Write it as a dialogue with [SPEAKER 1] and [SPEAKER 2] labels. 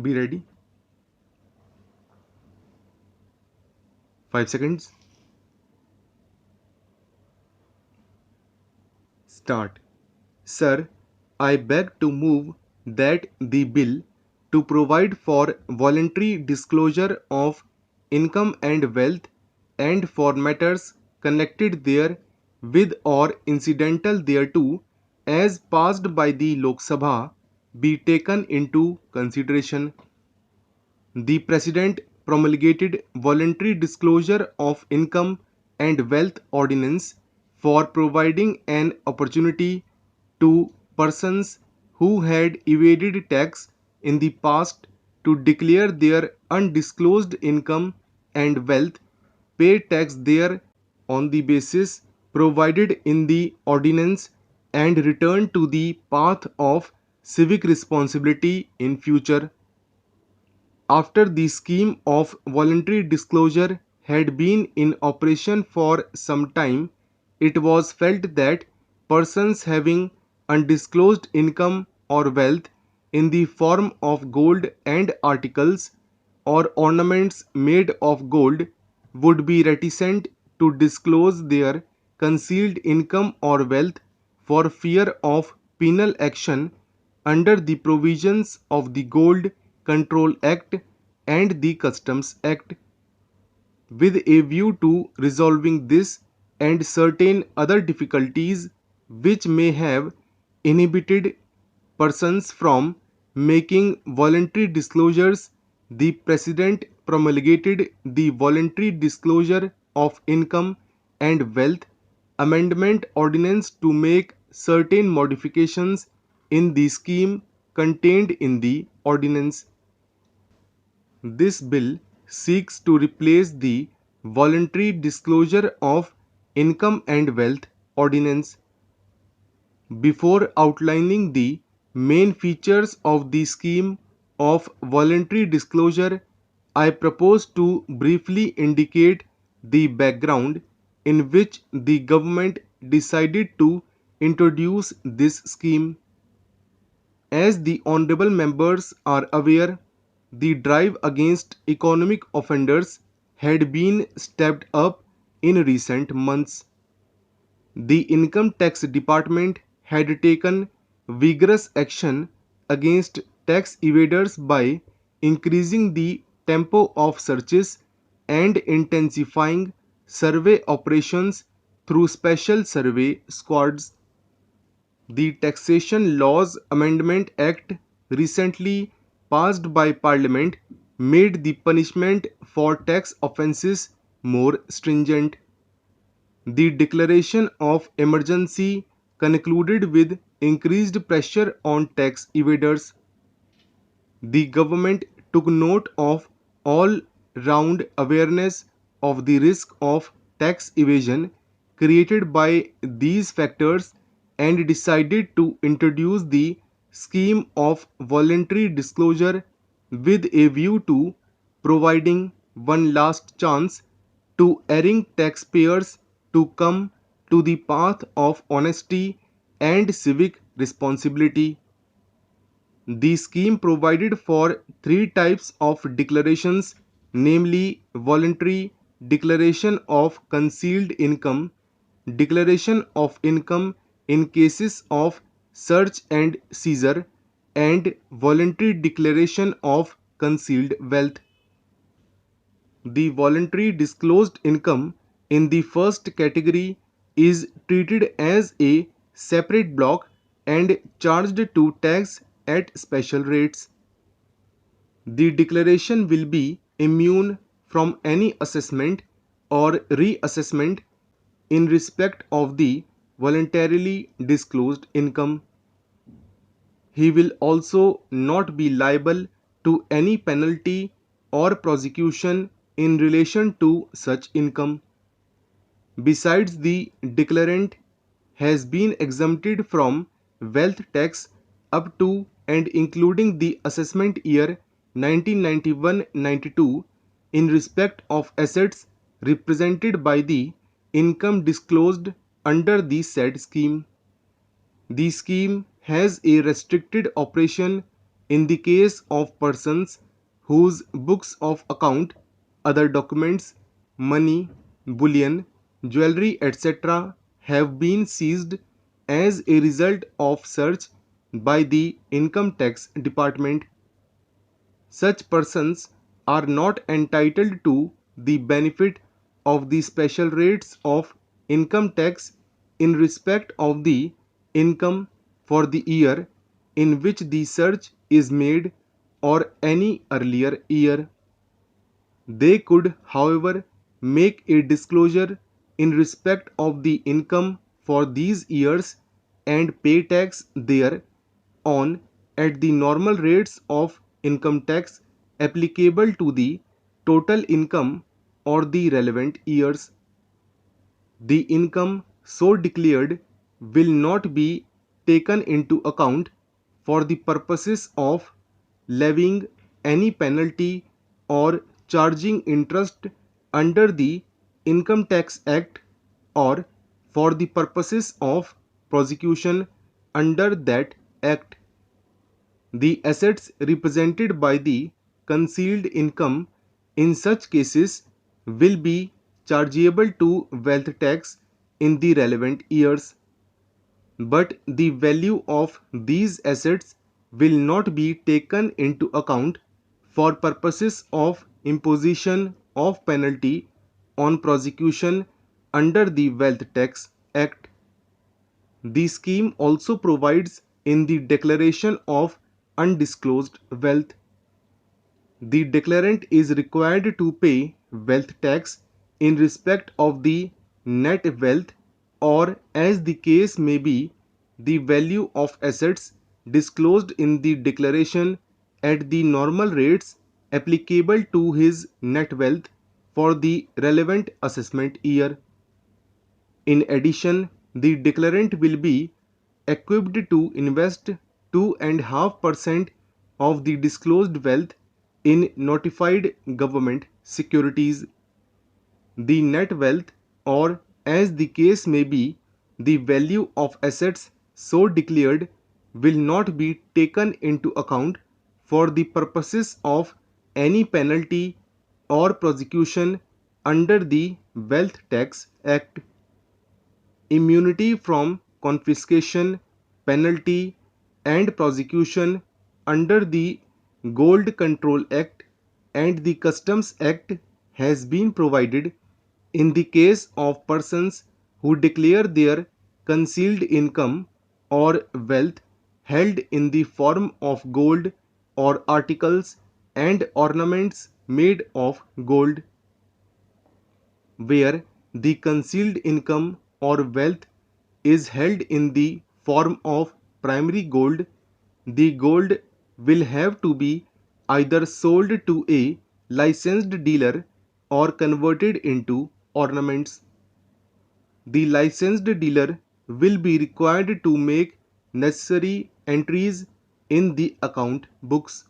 [SPEAKER 1] Be ready. 5 seconds. Start. Sir, I beg to move that the bill to provide for voluntary disclosure of income and wealth and for matters connected there with or incidental thereto as passed by the Lok Sabha be taken into consideration. The President promulgated Voluntary Disclosure of Income and Wealth Ordinance for providing an opportunity to persons who had evaded tax in the past to declare their undisclosed income and wealth, pay tax there on the basis provided in the ordinance, and return to the path of civic responsibility in future. After the scheme of voluntary disclosure had been in operation for some time, it was felt that persons having undisclosed income or wealth in the form of gold and articles or ornaments made of gold would be reticent to disclose their concealed income or wealth for fear of penal action under the provisions of the Gold Control Act and the Customs Act. With a view to resolving this and certain other difficulties which may have inhibited persons from making voluntary disclosures, the President promulgated the Voluntary Disclosure of Income and Wealth Amendment Ordinance to make certain modifications in the scheme contained in the ordinance. This bill seeks to replace the Voluntary Disclosure of Income and Wealth Ordinance. Before outlining the main features of the scheme of voluntary disclosure, I propose to briefly indicate the background in which the government decided to introduce this scheme. As the honorable members are aware, the drive against economic offenders had been stepped up in recent months. The Income Tax Department had taken vigorous action against tax evaders by increasing the tempo of searches and intensifying survey operations through special survey squads. The Taxation Laws Amendment Act, recently passed by Parliament, made the punishment for tax offences more stringent. The declaration of emergency concluded with increased pressure on tax evaders. The government took note of all round awareness of the risk of tax evasion created by these factors and decided to introduce the scheme of voluntary disclosure with a view to providing one last chance to erring taxpayers to come to the path of honesty and civic responsibility. The scheme provided for three types of declarations, namely voluntary declaration of concealed income, declaration of income in cases of search and seizure, and voluntary declaration of concealed wealth. The voluntary disclosed income in the first category is treated as a separate block and charged to tax at special rates. The declaration will be immune from any assessment or reassessment in respect of the voluntarily disclosed income. He will also not be liable to any penalty or prosecution in relation to such income. Besides, the declarant has been exempted from wealth tax up to and including the assessment year 1991-92 in respect of assets represented by the income disclosed under the said scheme. The scheme has a restricted operation In the case of persons whose books of account, other documents, money, bullion, jewelry, etc., have been seized as a result of search by the Income Tax Department, such persons are not entitled to the benefit of the special rates of income tax in respect of the income for the year in which the search is made or any earlier year. They could, however, make a disclosure in respect of the income for these years and pay tax thereon at the normal rates of income tax applicable to the total income or the relevant years. The income so declared will not be taken into account for the purposes of levying any penalty or charging interest under the Income Tax Act or for the purposes of prosecution under that act. The assets represented by the concealed income in such cases will be chargeable to wealth tax in the relevant years, but the value of these assets will not be taken into account for purposes of imposition of penalty on prosecution under the Wealth Tax Act. The scheme also provides in the declaration of undisclosed wealth. The declarant is required to pay wealth tax in respect of the net wealth or, as the case may be, the value of assets disclosed in the declaration at the normal rates applicable to his net wealth for the relevant assessment year. In addition, the declarant will be equipped to invest 2.5% of the disclosed wealth in notified government securities. The net wealth, or as the case may be, the value of assets so declared will not be taken into account for the purposes of any penalty or prosecution under the Wealth Tax Act. Immunity from confiscation, penalty, and prosecution under the Gold Control Act and the Customs Act has been provided in the case of persons who declare their concealed income or wealth held in the form of gold or articles and ornaments made of gold, where the concealed income or wealth is held in the form of primary gold, the gold will have to be either sold to a licensed dealer or converted into ornaments. The licensed dealer will be required to make necessary entries in the account books.